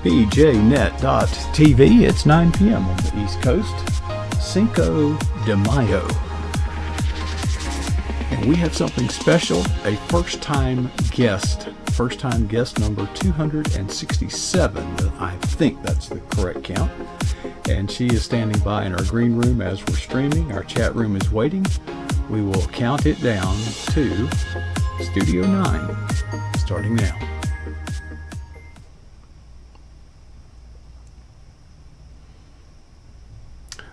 pjnet.tv. It's 9 p.m. on the East Coast, Cinco de Mayo. And we have something special, a first-time guest number 267. I think that's the correct count. And she is standing by in our green room as we're streaming. Our chat room is waiting. We will count it down to Studio 9, starting now.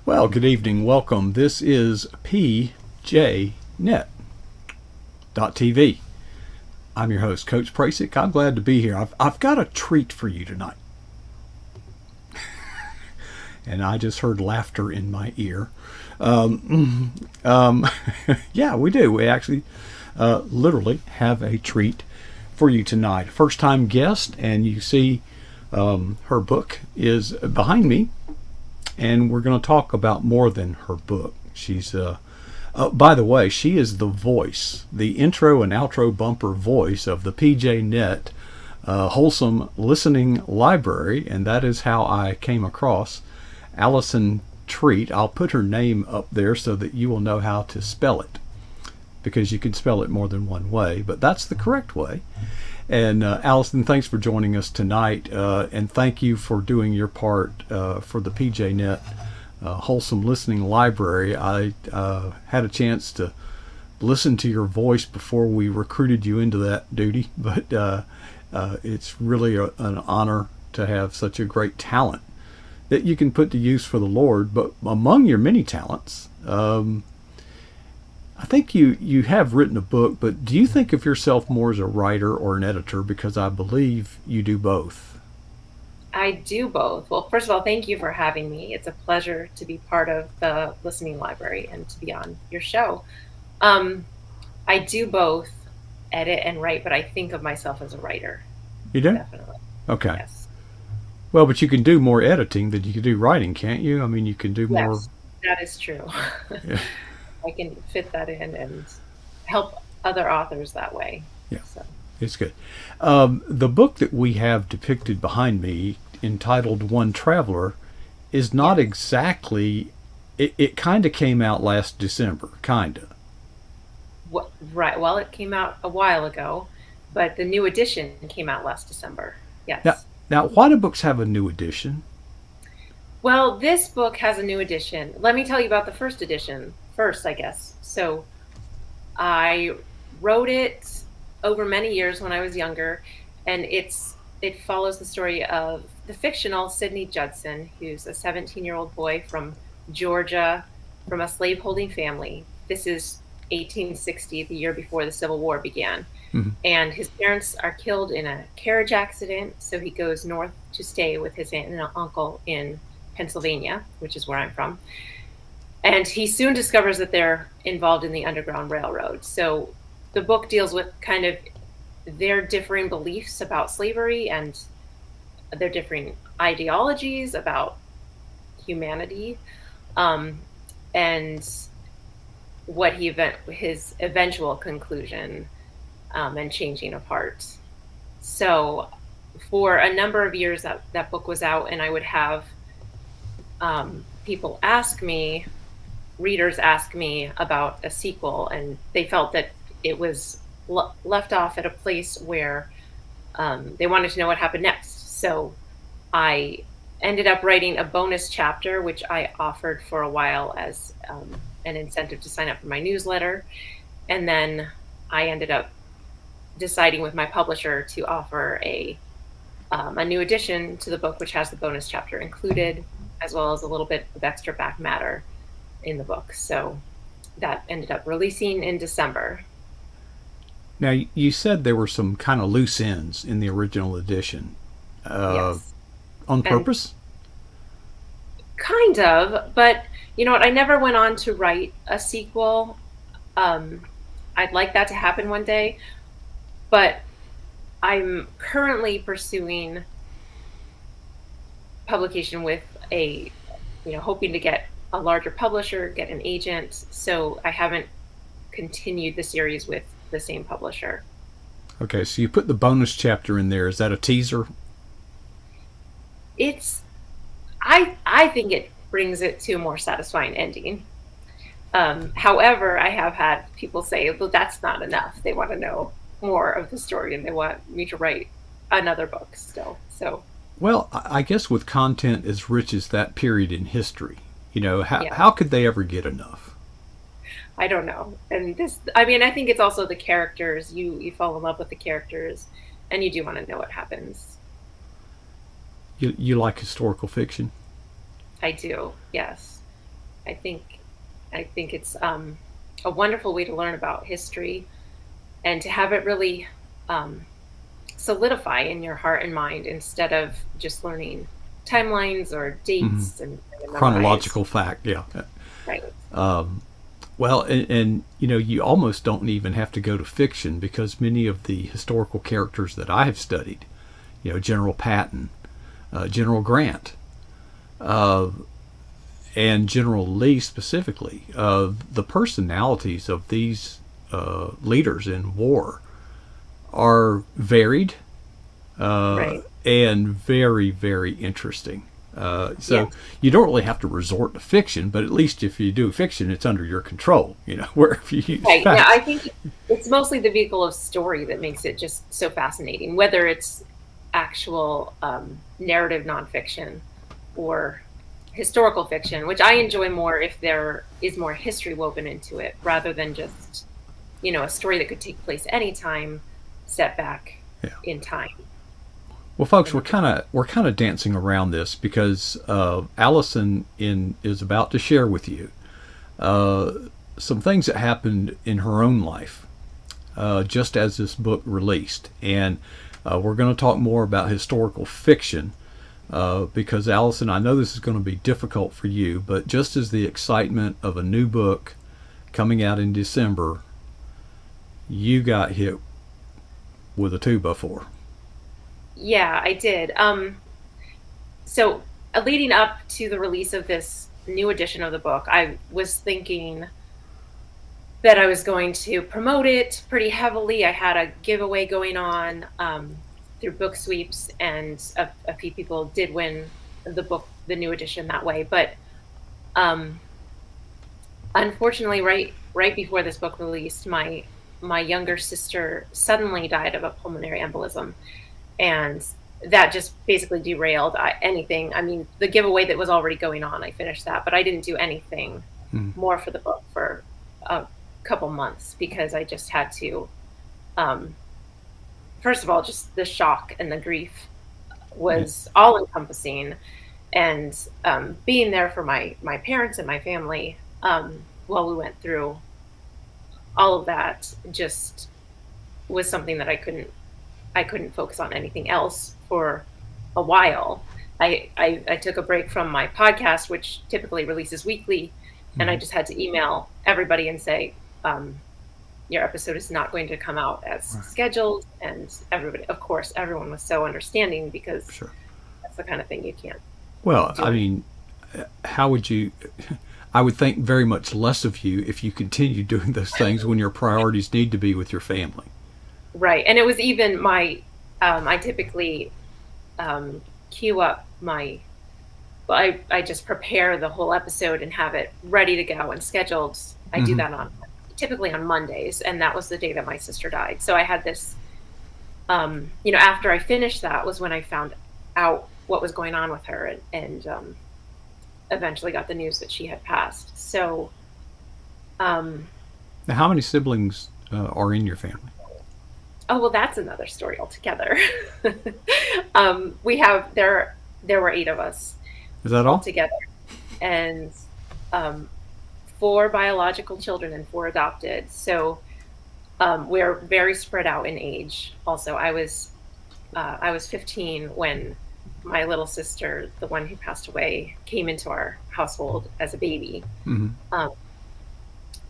Well, good evening. Welcome. This is pjnet.tv. I'm your host, Coach Prasick. I'm glad to be here. I've got a treat for you tonight. And I just heard laughter in my ear. Yeah, we do. We actually literally have a treat for you tonight. First-time guest, and you see her book is behind me. And we're going to talk about more than her book. She's, by the way, she is the voice, the intro and outro bumper voice of the PJNet Wholesome Listening Library, and that is how I came across Alison Treat. I'll put her name up there so that you will know how to spell it, because you can spell it more than one way, but that's the correct way. And Alison, thanks for joining us tonight, and thank you for doing your part for the PJNet Wholesome Listening Library. I had a chance to listen to your voice before we recruited you into that duty, but it's really an honor to have such a great talent that you can put to use for the Lord. But among your many talents, I think you have written a book, but do you think of yourself more as a writer or an editor? Because I believe you do both. I do both. Well, first of all, thank you for having me. It's a pleasure to be part of the listening library and to be on your show. I do both edit and write, but I think of myself as a writer. You do? Definitely. Okay. Yes. Well, but you can do more editing than you can do writing, can't you? I mean, you can do more. Yes, that is true. Yeah. I can fit that in and help other authors that way. Yeah, so. It's good. The book that we have depicted behind me, entitled One Traveler, is not exactly, it kind of came out last December, kind of. Right, well, it came out a while ago, but the new edition came out last December, yes. Now, why do books have a new edition? Well, this book has a new edition. Let me tell you about the first edition first, I guess. So I wrote it over many years when I was younger, and it follows the story of the fictional Sidney Judson, who's a 17-year-old boy from Georgia, from a slaveholding family. This is 1860, the year before the Civil War began. Mm-hmm. And his parents are killed in a carriage accident, so he goes north to stay with his aunt and uncle in Pennsylvania, which is where I'm from. And he soon discovers that they're involved in the Underground Railroad. So the book deals with kind of their differing beliefs about slavery and their differing ideologies about humanity, and what his eventual conclusion and changing of heart. So for a number of years that book was out, and I would have people readers ask me about a sequel, and they felt that it was left off at a place where they wanted to know what happened next. So I ended up writing a bonus chapter, which I offered for a while as an incentive to sign up for my newsletter. And then I ended up deciding with my publisher to offer a new addition to the book, which has the bonus chapter included, as well as a little bit of extra back matter in the book. So that ended up releasing in December. Now, you said there were some kind of loose ends in the original edition. Yes. On purpose? Kind of, but you know what? I never went on to write a sequel. I'd like that to happen one day, but I'm currently pursuing publication with hoping to get a larger publisher, get an agent. So I haven't continued the series with the same publisher. Okay, so you put the bonus chapter in there. Is that a teaser? it's I think it brings it to a more satisfying ending. However, I have had people say, well, that's not enough. They want to know more of the story and they want me to write another book still. So, Well, I guess with content as rich as that period in history, yeah, how could they ever get enough? I don't know. And this, I mean, I think it's also the characters. You fall in love with the characters and you do want to know what happens. You like historical fiction? I do. Yes. I think I think it's a wonderful way to learn about history and to have it really um, solidify in your heart and mind instead of just learning timelines or Hmm. dates and memorize. Chronological fact, yeah. Right. Um, well, and you almost don't even have to go to fiction because many of the historical characters that I have studied, General Patton, General Grant, uh, and General Lee specifically, the personalities of these leaders in war are varied Right. and very, very interesting. So Yes. you don't really have to resort to fiction, but at least if you do fiction, it's under your control. Where if you use Right. Yeah. facts. I think it's mostly the vehicle of story that makes it just so fascinating, whether it's actual narrative nonfiction or historical fiction, which I enjoy more if there is more history woven into it rather than just, a story that could take place anytime set back Yeah. in time. Well, folks, we're And kind of dancing around this because Allison is about to share with you uh, some things that happened in her own life just as this book released, and we're going to talk more about historical fiction because Allison, I know this is going to be difficult for you, but just as the excitement of a new book coming out in December, you got hit with a 2x4. yeah, I did. So leading up to the release of this new edition of the book, I was thinking that I was going to promote it pretty heavily. I had a giveaway going on through book sweeps, and a few people did win the book, the new edition, that way. But um, unfortunately, right before this book released, my younger sister suddenly died of a pulmonary embolism, and that just basically derailed anything. I mean, the giveaway that was already going on, I finished that, but I didn't do anything Mm. more for the book for a couple months because I just had to. Um, First of all, just the shock and the grief Yeah. was all encompassing, and being there for my parents and my family while we went through all of that just was something that I couldn't focus on anything else for a while. I took a break from my podcast, which typically releases weekly, and I Mhm. just had to email everybody and say, your episode is not going to come out as Right. scheduled. And everybody, of course, everyone was so understanding because Sure. that's the kind of thing you can't Well, do I it. mean, how would you? I would think very much less of you if you continue doing those things when your priorities need to be with your family. Right. And it was even I typically queue up well, I just prepare the whole episode and have it ready to go and scheduled. I do Hmm. that on typically on Mondays, and that was the day that my sister died. So I had this, after I finished that was when I found out what was going on with her, and eventually got the news that she had passed. So, um, Now, how many siblings are in your family? oh, well, that's another story altogether. We have there were eight of us Is that all? altogether, and um, four biological children and four adopted. So we're very spread out in age. Also, I was 15 when my little sister, the one who passed away, came into our household as a baby. Hmm. Um,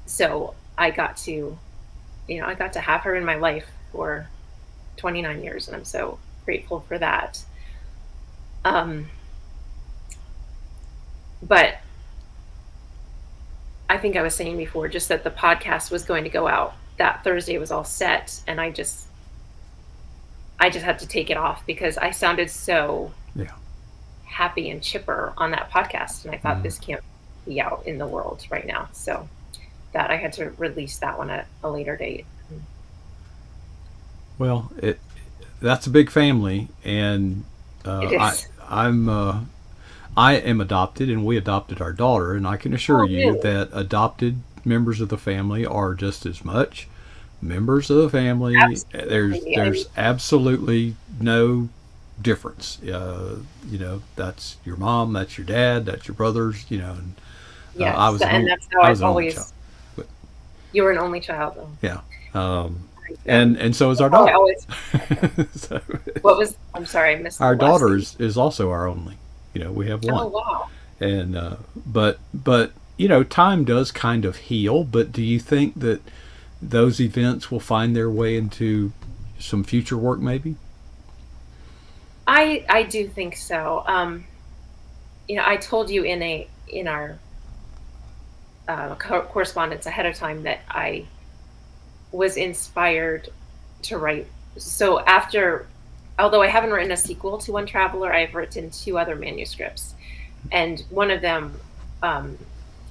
so I got to have her in my life for 29 years, and I'm so grateful for that. Um, but I think I was saying before just that the podcast was going to go out that Thursday was all set, and I just had to take it off because I sounded so Yeah. happy and chipper on that podcast, and I thought this can't be out in the world right now, so that I had to release that one at a later date. Well, that's a big family, and It is. I am adopted, and we adopted our daughter, and I can assure Oh, you really? that adopted members of the family are just as much members of the family. Absolutely. There's absolutely no difference. That's your mom, that's your dad, that's your brothers. And I Yes, was and that's how I I've was an only child. always. But You were an only child, though. yeah, Yeah. and so is our That's how I daughter. always. So What was? I'm sorry, I missed the our last daughter thing. is also our only. We have Oh, one, wow. and but time does kind of heal. But do you think that those events will find their way into some future work, maybe? I do think so. I told you in our correspondence ahead of time that I was inspired to write. So although I haven't written a sequel to One Traveler, I've written two other manuscripts, and one of them, um,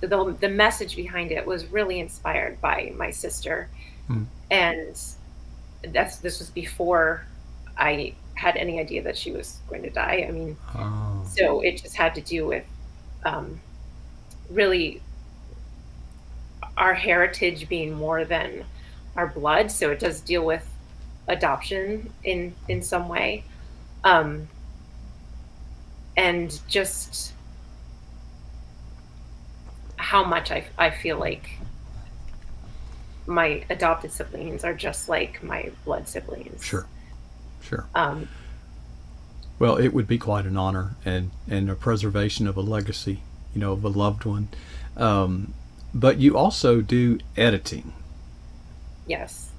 the message behind it was really inspired by my sister, Mm. and this was before I had any idea that she was going to die. I mean, Oh, so it just had to do with um, really our heritage being more than our blood. So it does deal with adoption in some way, um, and just how much I feel like my adopted siblings are just like my blood siblings. sure, sure. Um, Well, it would be quite an honor and a preservation of a legacy, of a loved one. Um, but you also do editing yes,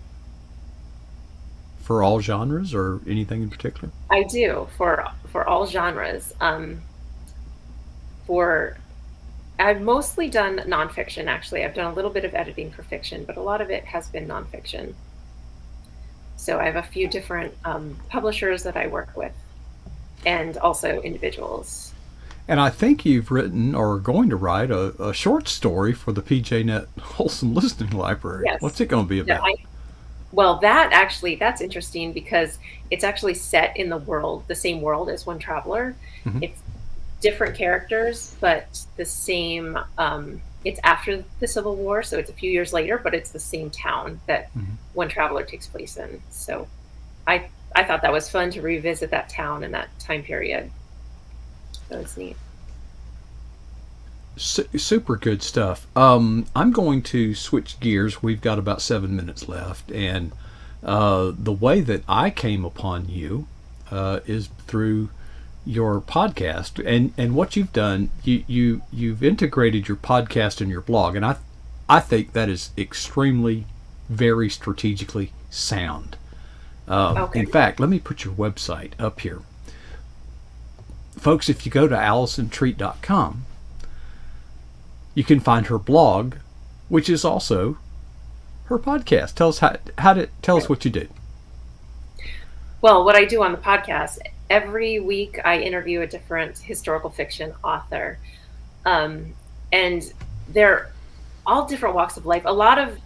for all genres or anything in particular? I do for all genres. For I've mostly done nonfiction. Actually, I've done a little bit of editing for fiction, but a lot of it has been nonfiction. So I have a few different publishers that I work with, and also individuals. And I think you've written or are going to write a short story for the PJNet Wholesome Listening Library. Yes. What's it going to be Yeah, about? well, that's interesting because it's actually set in the same world as One Traveler. Mhm. It's different characters, but the same. It's after the Civil War, so it's a few years later, but it's the same town that Mhm. One Traveler takes place in. So, I thought that was fun to revisit that town and that time period. So it's neat. Super good stuff. I'm going to switch gears. We've got about 7 minutes left, and the way that I came upon you is through your podcast, and what you've done. You've integrated your podcast and your blog, and I think that is extremely, very strategically sound. Okay. In fact, let me put your website up here, folks. If you go to AlisonTreat.com, you can find her blog, which is also her podcast. Tell us tell us what you do. Well, what I do on the podcast, every week I interview a different historical fiction author. And they're all different walks of life. A lot of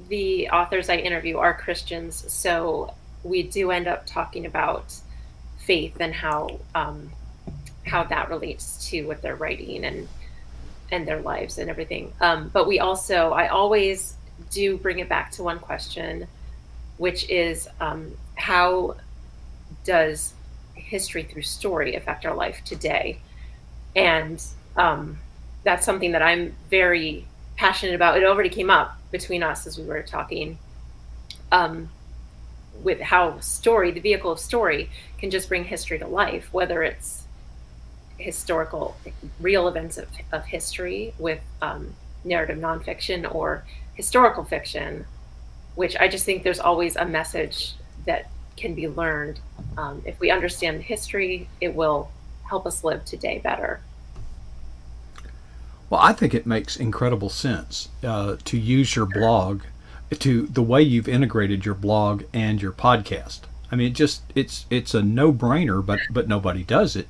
the authors I interview are Christians, so we do end up talking about faith and how that relates to what they're writing and their lives and everything. But I always do bring it back to one question, which is how does history through story affect our life today? And that's something that I'm very passionate about. It already came up between us as we were talking, with how story, the vehicle of story, can just bring history to life, whether it's historical, real events of history with narrative nonfiction or historical fiction, which I just think there's always a message that can be learned. If we understand history, it will help us live today better. Well, I think it makes incredible sense to use your blog, to the way you've integrated your blog and your podcast. I mean, it's a no-brainer, but nobody does it.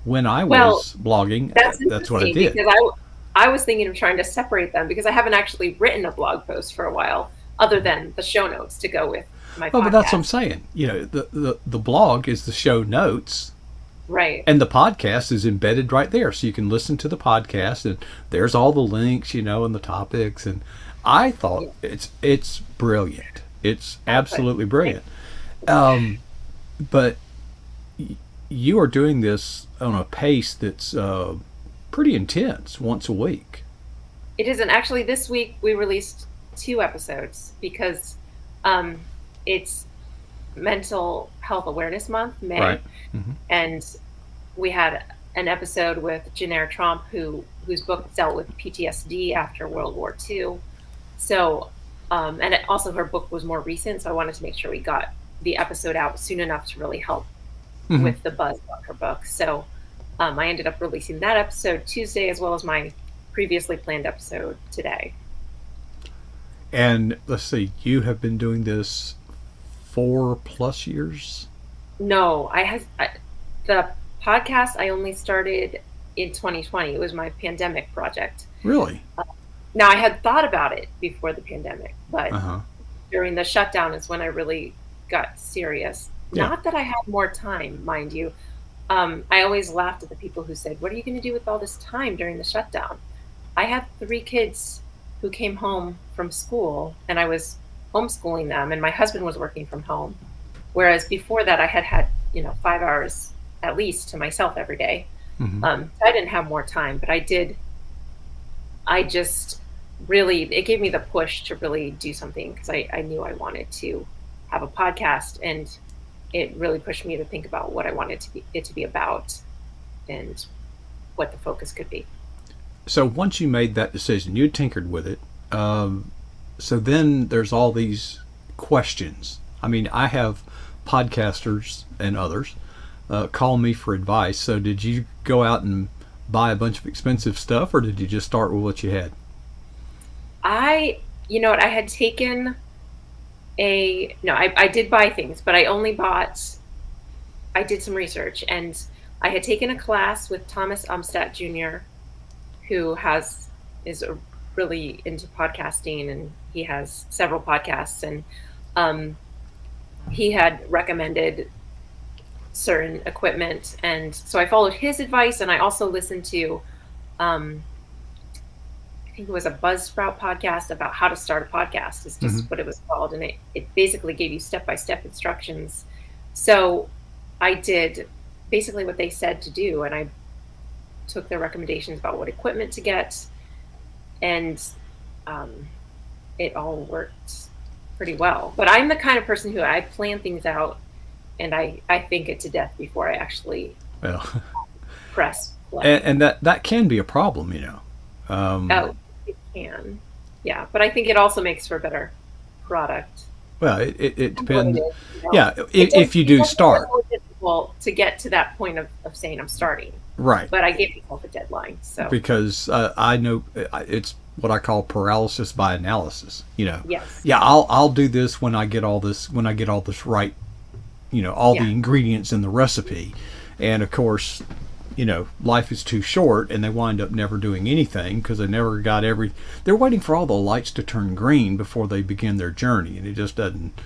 when I Well, was blogging, that's that's what I interesting did. because I was thinking of trying to separate them because I haven't actually written a blog post for a while, other than the show notes to go with my Well, but that's what I'm podcast. saying. The blog is the show notes, Right. and the podcast is embedded right there, so you can listen to the podcast, and there's all the links, and the topics. And I thought Yeah. it's brilliant. It's Oh, good. absolutely Thanks. brilliant. Um, but you are doing this on a pace that's pretty intense, once a week. It isn't actually this week. We released 2 episodes because um, it's Mental Health Awareness Month, Right. May, Hmm. and we had an episode with Jenner Trump, whose book dealt with PTSD after World War II. So, and also her book was more recent, so I wanted to make sure we got the episode out soon enough to really help Hmm. with the buzz about her book. So, I ended up releasing that episode Tuesday as well as my previously planned episode today. And let's see, you have been doing this 4+ years. No, the podcast I only started in 2020. It was my pandemic project. Really? Now I had thought about it before the pandemic, but Uh huh. during the shutdown is when I really got serious. Yeah. Not that I had more time, mind you. I always laughed at the people who said, "What are you going to do with all this time during the shutdown?" I had 3 kids who came home from school, and I was homeschooling them, and my husband was working from home. Whereas before that, I had 5 hours at least to myself every day. Hmm. So I didn't have more time, but I did. I just really, it gave me the push to really do something because I knew I wanted to have a podcast, and it really pushed me to think about what I wanted it to be about and what the focus could be. So once you made that decision, you tinkered with it. Um, so then there's all these questions. I mean, I have podcasters and others call me for advice. So did you go out and buy a bunch of expensive stuff, or did you just start with what you had? You know what, I had taken no, I did buy things, but I did some research, and I had taken a class with Thomas Umstattd Jr., who is really into podcasting, and he has several podcasts, and um, he had recommended certain equipment, and so I followed his advice, and I also listened to um, I think it was a Buzzsprout podcast about how to start a podcast is Hmm. just what it was called, and it basically gave you step-by-step instructions. So I did basically what they said to do, and I took their recommendations about what equipment to get, and um, it all worked pretty well. But I'm the kind of person who I plan things out, and I think it to death before I actually Well, press and, play. and that can be a problem. Oh, it can. Yeah, but I think it also makes for a better product. Well, it What it depends. is. Yeah, if you It do does make it start. more difficult to get to that point of saying I'm starting, Right. but I gave myself a deadline. So Because I know it's what I call paralysis by analysis. yes, Yeah, I'll do this when I get all this right. All yeah, the ingredients in the recipe, and of course, life is too short, and they wind up never doing anything because they never got every. They're waiting for all the lights to turn green before they begin their journey, and it just doesn't.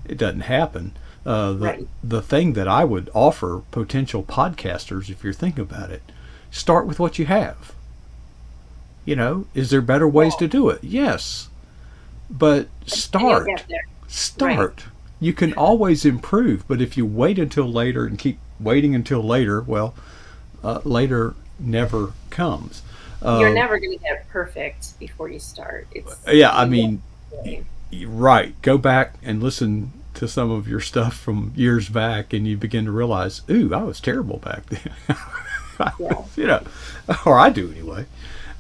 It doesn't happen. The right. the thing that I would offer potential podcasters, if you're thinking about it, start with what you have. Is there better ways to Well, do it? Yes, but and you'll get start. there. Right. Start. You can always improve, but if you wait until later and keep waiting until later, well, later never comes. You're Uh, never going to get perfect before you start. yeah, I You will mean, be. right. Go back and listen to some of your stuff from years back, and you begin to realize, ooh, I was terrible back then. Yeah. you know, or I do anyway.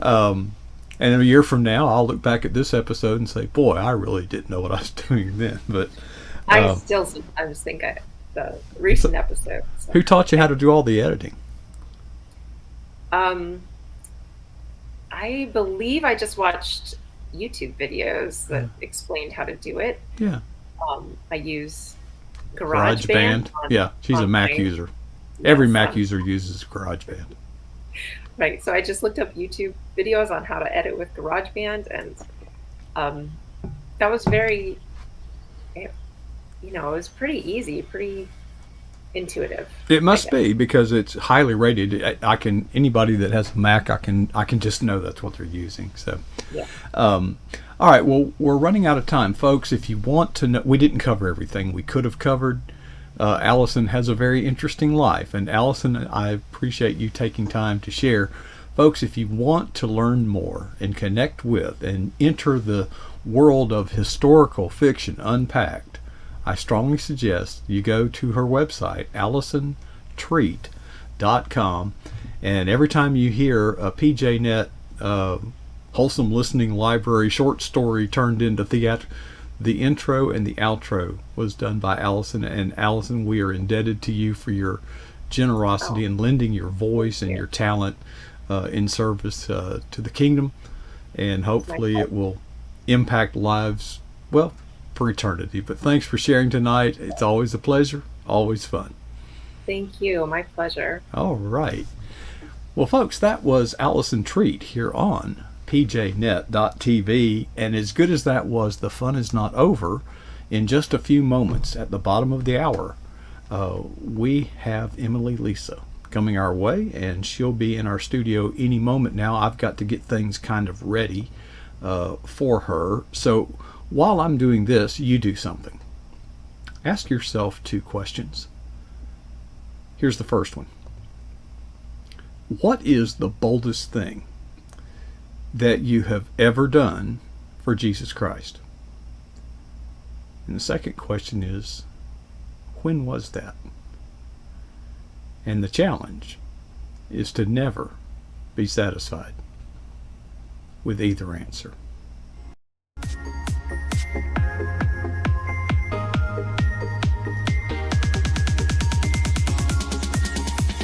Um, and a year from now, I'll look back at this episode and say, boy, I really didn't know what I was doing then. But I um, still sometimes think the so recent episode. So. who taught you how to do all the editing? Um, I believe I just watched YouTube videos Uh, that explained how to do it. yeah. I use GarageBand GarageBand. Yeah, she's a on Mac my user. Every Yes. Mac user uses GarageBand. Right. So I just looked up YouTube videos on how to edit with GarageBand, and um, that was very, it was pretty easy, pretty intuitive, It I must guess. be because it's highly rated. I can anybody that has a Mac, I can just know that's what they're using. So, Yeah. um, all right. Well, we're running out of time, folks. If you want to know, we didn't cover everything we could have covered. Allison has a very interesting life, and Allison, I appreciate you taking time to share. Folks, if you want to learn more and connect with and enter the world of historical fiction unpacked, I strongly suggest you go to her website, AlisonTreat.com, and every time you hear a PJNet wholesome listening library short story turned into theater, the intro and the outro was done by Allison. And Allison, we are indebted to you for your generosity Oh, and lending your thank voice and you. your talent in service to the kingdom. And It's my hopefully it pleasure. will impact lives, well, for eternity. But thanks for sharing tonight. It's always a pleasure, always fun. Thank you. My pleasure. All right. Well, folks, that was Alison Treat here on pjnet.tv. And as good as that was, the fun is not over. In just a few moments at the bottom of the hour, we have Emily Lisa coming our way, and she'll be in our studio any moment now. I've got to get things kind of ready for her. So while I'm doing this, you do something. Ask yourself two questions. Here's the first one. What is the boldest thing that you have ever done for Jesus Christ? And the second question is, when was that? And the challenge is to never be satisfied with either answer.